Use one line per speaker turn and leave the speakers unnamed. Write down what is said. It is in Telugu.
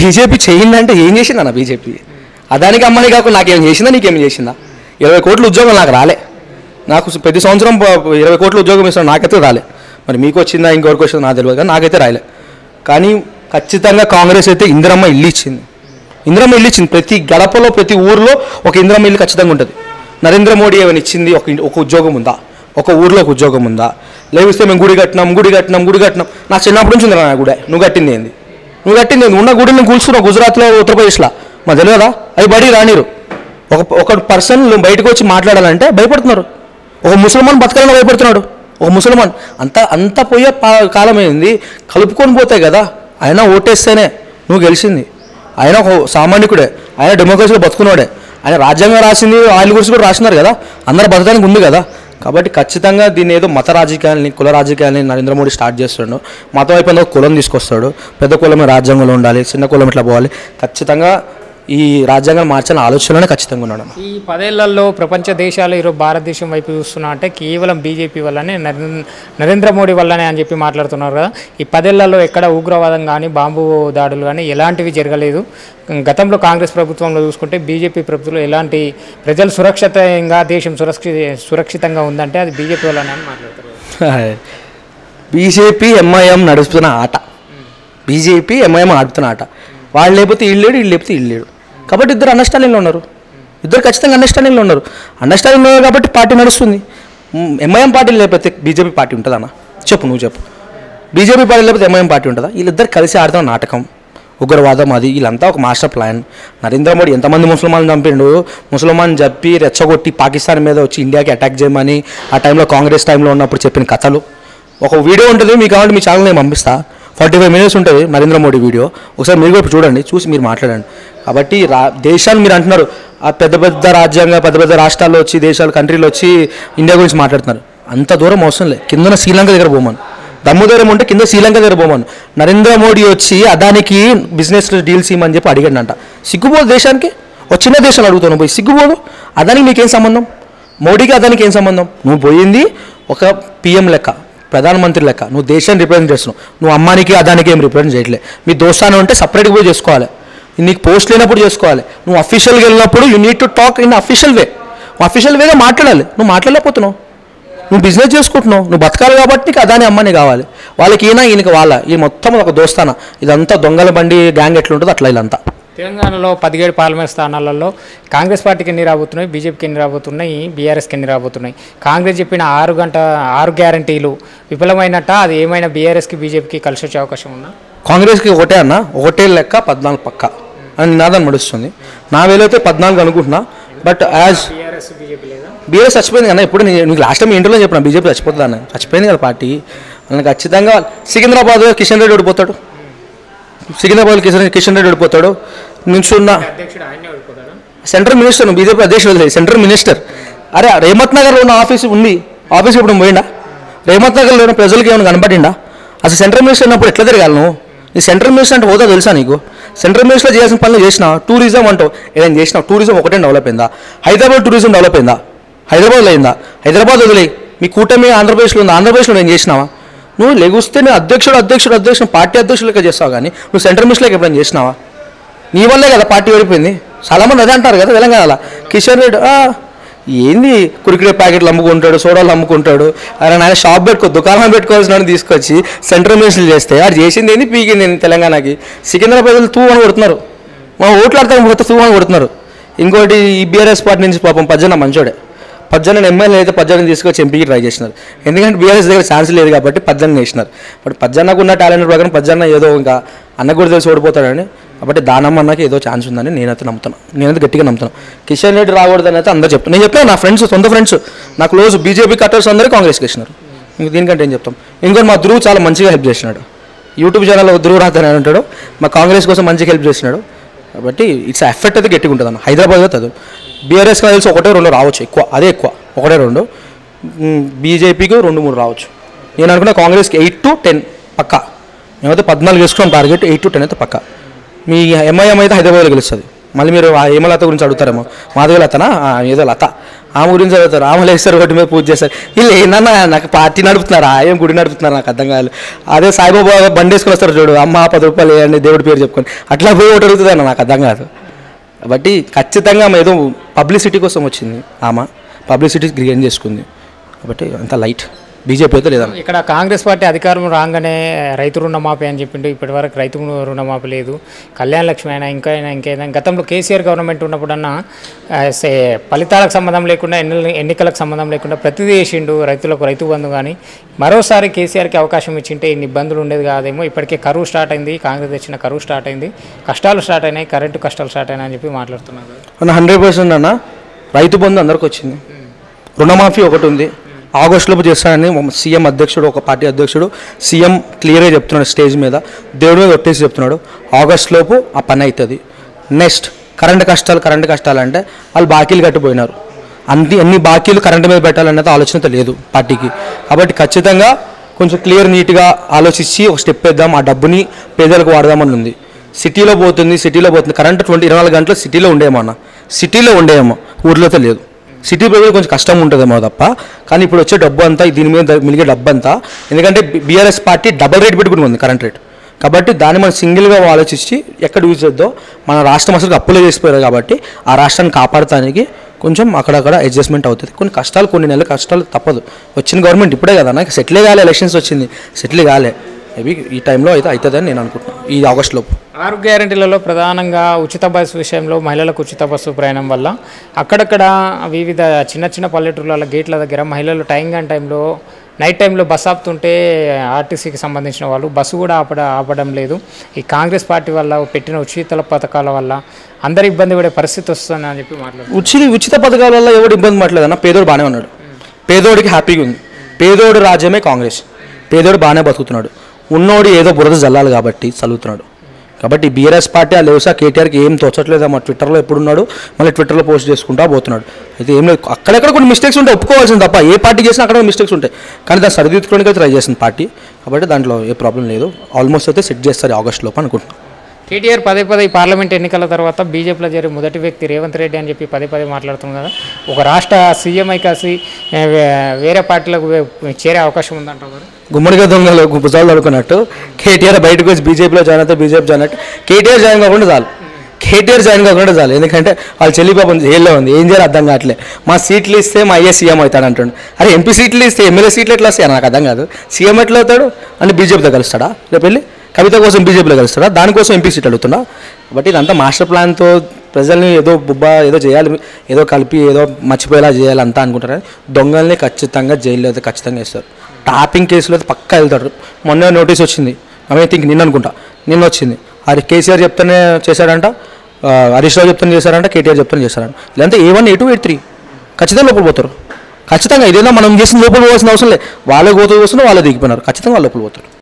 బీజేపీ చేయిందంటే ఏం చేసిందన్న బీజేపీ? అదానికి అమ్మని కాకుండా నాకేం చేసిందా, నీకేం చేసిందా? 20 కోట్ల ఉద్యోగం నాకు రాలే. నాకు ప్రతి సంవత్సరం 20 కోట్ల ఉద్యోగం ఇస్తాను, నాకైతే రాలే. మరి మీకు వచ్చిందా ఇంకొకరికి వచ్చిందా నాకు తెలియదు, కానీ నాకైతే రాలే. కానీ ఖచ్చితంగా కాంగ్రెస్ అయితే ఇందిరమ్మ ఇల్లు ఇచ్చింది. ఇందిరమ్మ ఇల్లు ఇచ్చింది. ప్రతి గడపలో ప్రతి ఊరిలో ఒక ఇందిరమ్మ ఇల్లు ఖచ్చితంగా ఉంటుంది. నరేంద్ర మోడీ ఏమైనా ఇచ్చింది? ఒక ఉద్యోగం ఉందా? ఒక ఊరిలో ఒక ఉద్యోగం ఉందా? లేవిస్తే మేము గుడి కట్టినాం. నా చిన్నప్పటి నుంచి ఉందిరా నా గుడి. నువ్వు కట్టింది ఏంది? ఉన్న గుడిని కూల్చున్నావు గుజరాత్లో, ఉత్తరప్రదేశ్లో. మా తెలియదా? అవి బడి రానిరు. ఒక పర్సన్ బయటకు వచ్చి మాట్లాడాలంటే భయపడుతున్నారు. ఒక ముసల్మాన్ బతకాలని భయపడుతున్నాడు. ఒక ముసల్మాన్ అంత పోయే కాలం అయింది. కలుపుకొని పోతాయి కదా. ఆయన ఓటేస్తేనే నువ్వు గెలిచింది. ఆయన ఒక సామాన్యకుడే, ఆయన డెమోక్రసీలో బతుకున్నాడే. ఆయన రాజ్యాంగం రాసింది, ఆయన గురించి కూడా రాసినారు కదా. అందరూ బతకడానికి ఉంది కదా. కాబట్టి ఖచ్చితంగా దీన్ని ఏదో మత రాజకీయాలని, కుల రాజకీయాలని నరేంద్ర మోడీ స్టార్ట్ చేస్తాడు. మతం అయిపోయిన కులం తీసుకొస్తాడు. పెద్ద కులమే రాజ్యాంగంలో ఉండాలి, చిన్న కులం ఇట్లా పోవాలి. ఖచ్చితంగా ఈ రాజ్యాంగం మార్చాలని ఆలోచనలోనే ఖచ్చితంగా ఉన్నాడు.
ఈ 10 ఏళ్లలో ప్రపంచ దేశాలు ఈరోజు భారతదేశం వైపు చూస్తున్నా అంటే కేవలం బీజేపీ వల్లనే, నరేంద్ర మోడీ వల్లనే అని చెప్పి మాట్లాడుతున్నారు కదా. ఈ 10 ఏళ్లలో ఎక్కడ ఉగ్రవాదం కానీ, బాంబు దాడులు కానీ ఎలాంటివి జరగలేదు. గతంలో కాంగ్రెస్ ప్రభుత్వంలో చూసుకుంటే బీజేపీ ప్రభుత్వంలో ఎలాంటి ప్రజలు సురక్షితంగా, దేశం సురక్షితంగా ఉందంటే అది బీజేపీ వల్లనే అని మాట్లాడుతున్నారు.
బీజేపీ ఎంఐఎం నడుస్తున్న ఆట, బీజేపీ ఎంఐఎం ఆడుతున్న ఆట. వాళ్ళు లేకపోతే వీళ్ళు లేడు, వీళ్ళు లేకపోతే వీళ్ళు లేడు. కాబట్టి ఇద్దరు అండర్స్టాండింగ్లో ఉన్నారు. ఇద్దరు ఖచ్చితంగా అండర్స్టాండింగ్లో ఉన్నారు. అండర్స్టాండింగ్లో ఉన్నారు కాబట్టి పార్టీ నడుస్తుంది. ఎంఐఎం పార్టీ లేకపోతే బీజేపీ పార్టీ ఉంటుందన్న? చెప్పు, నువ్వు చెప్పు. బీజేపీ పార్టీ లేకపోతే ఎంఐఎం పార్టీ ఉంటుందా? వీళ్ళిద్దరు కలిసి ఆడుతున్న నాటకం, ఉగ్రవాదం. అది వీళ్ళంతా ఒక మాస్టర్ ప్లాన్. నరేంద్ర మోడీ ఎంతమంది ముసల్మాన్ చంపిండు? ముసల్మాన్ చెప్పి రెచ్చగొట్టి పాకిస్తాన్ మీద వచ్చి ఇండియాకి అటాక్ చేయమని ఆ టైంలో కాంగ్రెస్ టైంలో ఉన్నప్పుడు చెప్పిన కథలు. ఒక వీడియో ఉంటుంది, మీకు కావాలంటే మీ ఛానల్ నేను పంపిస్తా. 45 minutes ఉంటుంది నరేంద్ర మోడీ వీడియో. ఒకసారి మీరు కూడా చూడండి, చూసి మీరు మాట్లాడండి. కాబట్టి దేశాన్ని మీరు అంటున్నారు, ఆ పెద్ద పెద్ద రాష్ట్రాల్లో వచ్చి, దేశాలు కంట్రీలు వచ్చి ఇండియా గురించి మాట్లాడుతున్నారు. అంత దూరం అవసరం లేదు. కింద శ్రీలంక దగ్గర పోమను, దమ్ము ధైర్యం ఉంటే కింద శ్రీలంక దగ్గర పోమను. నరేంద్ర మోడీ వచ్చి అదానికి బిజినెస్ డీల్స్ ఇవ్వమని చెప్పి అడిగాడంట. సిగ్గుపోదు దేశానికి? ఒక చిన్న దేశాలు అడుగుతాను పోయి, సిగ్గుపోదు? అదానికి నీకేం సంబంధం? మోడీకి అదానికి ఏం సంబంధం? నువ్వు పోయింది ఒక పిఎం లెక్క, ప్రధానమంత్రి లెక్క. నువ్వు దేశాన్ని రిప్రజెంట్ చేస్తున్నావు. నువ్వు అమ్మానికి అదానికి ఏం రిప్రజెంట్ చేయట్లే. మీ దోస్తాను ఉంటే సపరేట్గా పోయి చేసుకోవాలి. నీకు పోస్ట్ లేనప్పుడు చేసుకోవాలి. నువ్వు అఫీషియల్గా వెళ్ళినప్పుడు you need to talk in official way. Official వేగా మాట్లాడాలి. నువ్వు మాట్లాడలేకపోతున్నావు. నువ్వు బిజినెస్ చేసుకుంటున్నావు. నువ్వు బతకాలి కాబట్టి నీకు అదాని అమ్మని కావాలి. వాళ్ళకి ఈయనకి ఈ మొత్తం ఒక దోస్తాన. ఇదంతా దొంగల బండి గ్యాంగ్ ఎట్లుంటుందో అట్లా ఇదంతా.
తెలంగాణలో 17 పార్లమెంట్ స్థానాలలో కాంగ్రెస్ పార్టీకి ఎన్ని రాబోతున్నాయి, బీజేపీకి ఎన్ని రాబోతున్నాయి, బీఆర్ఎస్కి ఎన్ని రాబోతున్నాయి? కాంగ్రెస్ చెప్పిన 6 గ్యారంటీలు విఫలమైనట్ట? అది ఏమైనా బీఆర్ఎస్కి, బీజేపీకి కలిసి వచ్చే అవకాశం ఉందా?
కాంగ్రెస్కి ఒకటే అన్న, ఒకటే లెక్క 14 పక్క అని నినాదం నడుస్తుంది. నా వేలైతే 14 అనుకుంటున్నా. బట్ యాజ్ బీఆర్ఎస్ చచ్చిపోయింది కదా. ఇప్పుడు నీకు లాస్ట్ టైం ఇంటర్లో చెప్పిన బీజేపీ చచ్చిపోతుంది అన్న. చచ్చిపోయింది కదా పార్టీ. అందులో ఖచ్చితంగా సికింద్రాబాద్ కిషన్ రెడ్డి ఓడిపోతాడు. సికింద్రాబాద్ కిషన్ రెడ్డి ఓడిపోతాడు. నిల్చున్న సెంట్రల్ మినిస్టర్, బీజేపీ అధ్యక్షుడు సెంట్రల్ మినిస్టర్. అరే రేమత్ నగర్లో ఉన్న ఆఫీస్ ఉంది, ఆఫీస్ ఇప్పుడు పోయిండా? రేమత్ నగర్లో ఉన్న ప్రజలకు ఏమైనా కనపడిండా? అసలు సెంట్రల్ మినిస్టర్ ఉన్నప్పుడు ఎట్లా తిరగాలి నువ్వు? నీ సెంట్రల్ మినిస్టర్ అంటే హోదా తెలుసా నీకు? సెంట్రల్ మినిస్టర్ చేయాల్సిన పనులు చేసినా. టూరిజం అంటావు, ఏదైనా చేసినావు? టూరిజం ఒకటే డెవలప్ అయిందా? హైదరాబాద్ టూరిజం డెవలప్ అయిందా? హైదరాబాద్లో అయిందా? హైదరాబాద్ వదిలే. మీ కూటమి ఆంధ్రప్రదేశ్లో ఉంది, ఆంధ్రప్రదేశ్లో నేను చేసినావా? నువ్వు లెగుస్తే నేను అధ్యక్షుడు పార్టీ అధ్యక్షులకే చేస్తావు, కానీ నువ్వు సెంట్రల్ మినిస్టర్కి ఎప్పుడైనా చేసినావా? నీ వల్లే కదా పార్టీ ఓడిపోయింది. చాలామంది అదే అంటారు కదా తెలంగాణలో. కిషన్ రెడ్డి ఏంది కురికిడే ప్యాకెట్లు అమ్ముకుంటాడు, సోడాలు అమ్ముకుంటాడు. ఆయన షాప్ దుకాణం పెట్టుకోవాల్సిన తీసుకొచ్చి సెంట్రల్ మినిస్టర్ చేస్తే అది చేసింది ఏంది, పీకింది ఏంది? తెలంగాణకి సికింద్రాబాద్ తూ అని కొడుతున్నారు. మా ఓట్లు ఆడతాం పోతే తూ అని కొడుతున్నారు. ఇంకోటి ఈ బీఆర్ఎస్ పార్టీ నుంచి పాపం పజ్జన మంచోడే. పజ్జన ఎమ్మెల్యే అయితే పజ్జన తీసుకొచ్చి ఎంపీకి ట్రై చేసినారు. ఎందుకంటే బీఆర్ఎస్ దగ్గర ఛాన్స్ లేదు కాబట్టి పజ్జన చేసినారు. బట్ పజ్జన్నకు ఉన్న టాలెంట్ ప్రకారం పజ్జన్న ఏదో ఇంకా అన్నకు కూడా తెలిసి ఓడిపోతాడని, కాబట్టి దానమ్మ అన్నకి ఏదో ఛాన్స్ ఉందని నేనైతే నమ్ముతాను. నేనైతే గట్టిగా నమ్ముతాను. కిషన్ రెడ్డి రాకూడదని అయితే అందరూ చెప్తాను. నేను చెప్పాను, నా ఫ్రెండ్స్, సొంత ఫ్రెండ్స్, నా క్లోజ్ బీజేపీ కట్టర్స్ అందరూ కాంగ్రెస్కి వేసినారు. ఇంక దీనికంటే ఏం చెప్తాం. ఇంకోటి మా ధ్రువ్ చాలా మంచిగా హెల్ప్ చేసినాడు. యూట్యూబ్ ఛానల్లో ధ్రువ్ రాతని అంటాడు, మా కాంగ్రెస్ కోసం మంచిగా హెల్ప్ చేసినాడు. కాబట్టి ఇట్స్ ఎఫెక్ట్ అయితే గట్టిగా ఉంటుంది అన్న. హైదరాబాద్లో చదువు బీఆర్ఎస్కి తెలిసి 1-2 రావచ్చు, ఎక్కువ అదే ఎక్కువ 1-2. బీజేపీకి 2-3 రావచ్చు. నేను అనుకున్నా కాంగ్రెస్కి 8 to 10 పక్కా. మేమైతే 14 వేసుకున్నాం టార్గెట్. 8 to 10 అయితే పక్కా. మీ ఎంఐఎం అయితే హైదరాబాద్లో గెలుస్తుంది. మళ్ళీ మీరు హేమలత గురించి అడుగుతారేమో. మాధవి లతనా ఏదో లత, ఆమె గురించి చదువుతారు, ఆమె లేస్తారు ఒకటి మీద పూజ చేస్తారు. వీళ్ళు ఏందన్నా నాకు పార్టీ నడుపుతున్నారా, ఏం గుడి నడుపుతున్నారు నాకు అర్థం కాదు. అదే సాయిబాబా బండి వేసుకొని వస్తారు చూడు, అమ్మ 10 రూపాయలు వేయండి దేవుడి పేరు చెప్పుకొని, అట్లా పోయి ఒకటి అడుగుతుందన్న నాకు అర్థం కాదు. కాబట్టి ఖచ్చితంగా ఆమె ఏదో పబ్లిసిటీ కోసం వచ్చింది, ఆమె పబ్లిసిటీ గెయిన్ చేసుకుంది. కాబట్టి అంత లైట్ బీజేపీ అయితే లేదన్న.
ఇక్కడ కాంగ్రెస్ పార్టీ అధికారం రాగానే రైతు రుణమాఫీ అని చెప్పిండు. ఇప్పటి వరకు రైతు రుణమాఫీ లేదు. కళ్యాణ లక్ష్మి అయినా ఇంకైనా గతంలో కేసీఆర్ గవర్నమెంట్ ఉన్నప్పుడన్నా ఫలితాలకు సంబంధం లేకుండా ఎన్నికలకు సంబంధం లేకుండా ప్రతిదీ చేసిండు. రైతులకు రైతు బంధు కానీ మరోసారి కేసీఆర్కి అవకాశం ఇచ్చింటే ఇన్ని ఇబ్బందులు ఉండేది కాదేమో. ఇప్పటికే కరువు స్టార్ట్ అయింది, కాంగ్రెస్ తెచ్చిన కరువు స్టార్ట్ అయింది, కష్టాలు స్టార్ట్ అయినాయి, కరెంటు కష్టాలు స్టార్ట్ అయినాయి అని చెప్పి మాట్లాడుతున్నారు.
100% అన్న రైతు బంధు అందరికి వచ్చింది, రుణమాఫీ ఒకటి ఉంది, ఆగస్టులోపు చేస్తానని సీఎం అధ్యక్షుడు, ఒక పార్టీ అధ్యక్షుడు సీఎం క్లియర్గా చెప్తున్నాడు, స్టేజ్ మీద దేవుడి మీద ఒట్టేసి చెప్తున్నాడు, ఆగస్టులోపు ఆ పని అవుతుంది. నెక్స్ట్ కరెంటు కష్టాలు అంటే వాళ్ళు బాకీలు కట్టిపోయినారు, అన్ని బాకీలు కరెంటు మీద పెట్టాలనేది ఆలోచన లేదు పార్టీకి. కాబట్టి ఖచ్చితంగా కొంచెం క్లియర్ నీట్గా ఆలోచించి ఒక స్టెప్ వేద్దాం, ఆ డబ్బుని పేదలకు వాడదామని ఉంది. సిటీలో పోతుంది కరెంటు 24 గంటలు సిటీలో ఉండేమో, ఊర్లో లేదు. సిటీ ప్రజలు కొంచెం కష్టం ఉంటుందేమో తప్ప, కానీ ఇప్పుడు వచ్చే డబ్బు అంతా దీని మీద మిలిగే డబ్బు అంతా, ఎందుకంటే బీఆర్ఎస్ పార్టీ డబల్ రేట్ పెట్టుకుని ఉంది కరెంట్ రేట్. కాబట్టి దాన్ని మనం సింగిల్గా ఆలోచించి ఎక్కడ యూజ్ చేద్దాం, మన రాష్ట్రం అసలు అప్పులే చేసిపోయారు. కాబట్టి ఆ రాష్ట్రాన్ని కాపాడటానికి కొంచెం అక్కడక్కడ అడ్జస్ట్మెంట్ అవుతుంది. కొన్ని నెలలు కష్టాలు తప్పదు. వచ్చిన గవర్నమెంట్ ఇప్పుడే కదా, నాకు సెటిల్ కాలే, ఎలక్షన్స్ వచ్చింది, సెటిల్ కాలే. మేబీ ఈ టైంలో అయితే అవుతుందని నేను అనుకుంటున్నాను, ఈ ఆగస్టులోపు.
6 గ్యారెంటీలలో ప్రధానంగా ఉచిత బస్సు విషయంలో మహిళలకు ఉచిత బస్సు ప్రయాణం వల్ల అక్కడక్కడ వివిధ చిన్న పల్లెటూర్ల గేట్ల దగ్గర మహిళలు నైట్ టైంలో బస్సు ఆపుతుంటే ఆర్టీసీకి సంబంధించిన వాళ్ళు బస్సు కూడా ఆపడం లేదు. ఈ కాంగ్రెస్ పార్టీ వల్ల పెట్టిన ఉచిత పథకాల వల్ల అందరు ఇబ్బంది పడే పరిస్థితి వస్తుందని అని చెప్పి మాట్లాడుతున్నారు.
ఉచిత పథకాల వల్ల ఎవడు ఇబ్బంది పడలేదన్న, పేదోడు బాగానే ఉన్నాడు, పేదోడికి హ్యాపీగా ఉంది. పేదోడు రాజ్యమే కాంగ్రెస్, పేదోడు బాగానే బతుకుతున్నాడు. ఉన్నోడు ఏదో బురద జల్లాలి కాబట్టి చదువుతున్నాడు. కాబట్టి బీఆర్ఎస్ పార్టీ ఆ లేవుసా కేటీఆర్కి ఏం తోచట్లేదు, మా ట్విట్టర్లో ఎప్పుడున్నాడు, మళ్ళీ ట్విట్టర్లో పోస్ట్ చేసుకుంటా పోతున్నాడు. అయితే ఏం లేదు, అక్కడెక్కడ కొన్ని మిస్టేక్స్ ఉంటాయి, ఒప్పుకోవాల్సింది తప్ప. ఏ పార్టీ చేసినా అక్కడ మిస్టేక్స్ ఉంటాయి, కానీ దాన్ని సరిదిద్దుకోవడానికి ట్రై చేసింది పార్టీ. కాబట్టి దాంట్లో ఏ ప్రాబ్లం లేదు, ఆల్మోస్ట్ అయితే సెట్ చేస్తారు ఆగస్టులోపు అనుకుంటున్నాను.
కేటీఆర్ పదే ఈ పార్లమెంట్ ఎన్నికల తర్వాత బీజేపీలో చేరే మొదటి వ్యక్తి రేవంత్ రెడ్డి అని చెప్పి పదే మాట్లాడుతున్నాం కదా, ఒక రాష్ట్ర సీఎం కాసి వేరే పార్టీలకు చేరే అవకాశం ఉందంటారు కదా.
గుమ్మడిగా దొంగలు భుజాలు తడుకున్నట్టు కేటీఆర్ బయటకు వచ్చి బీజేపీలో జాయిన్ అవుతే బీజేపీ జాయిన్ అయితే కేటీఆర్ జాయిన్ కాకుండా చాలు. ఎందుకంటే వాళ్ళ చెల్లి పాపం జైల్లో ఉంది, ఏం చేయాలి అర్థం కావట్లే. మా సీట్లు ఇస్తే మా అయ్యే సీఎం అవుతాడు అంటుండు. అరే ఎంపీ సీట్లు ఇస్తే ఎమ్మెల్యే సీట్లు ఎట్లా వస్తాయి నాకు అర్థం కాదు. సీఎం ఎట్లా అవుతాడు అంటే బీజేపీతో కలుస్తాడా, రేపు వెళ్ళి కవిత కోసం బీజేపీలో కలుస్తాడా, దానికోసం ఎంపీ సీట్లు అడుగుతున్నా. బట్ ఇదంతా మాస్టర్ ప్లాన్తో ప్రజల్ని ఏదో చేయాలి, ఏదో కలిపి ఏదో మర్చిపోయేలా చేయాలి అంతా అనుకుంటారు. దొంగల్ని ఖచ్చితంగా జైల్లో అయితే ఖచ్చితంగా వేస్తారు. టాపింగ్ కేసులో అయితే పక్కా వెళ్తాడు. మొన్న నోటీస్ వచ్చింది, ఐ థింక్ నిన్న వచ్చింది. అది కేసీఆర్ చెప్తేనే చేశాడంట, హరీష్ రావు చెప్తూనే చేశారంట, కేటీఆర్ చెప్తూనే చేశారంట. ఇదంతా A1, A2, A3 ఖచ్చితంగా లోపల పోతారు. ఖచ్చితంగా ఇదేదో మనం చేసిన లోపల పోవాల్సిన అవసరం లేదు, వాళ్ళే పోతూ వస్తున్నారు, వాళ్ళే దిగిపోయినారు, ఖచ్చితంగా వాళ్ళు లోపల పోతారు.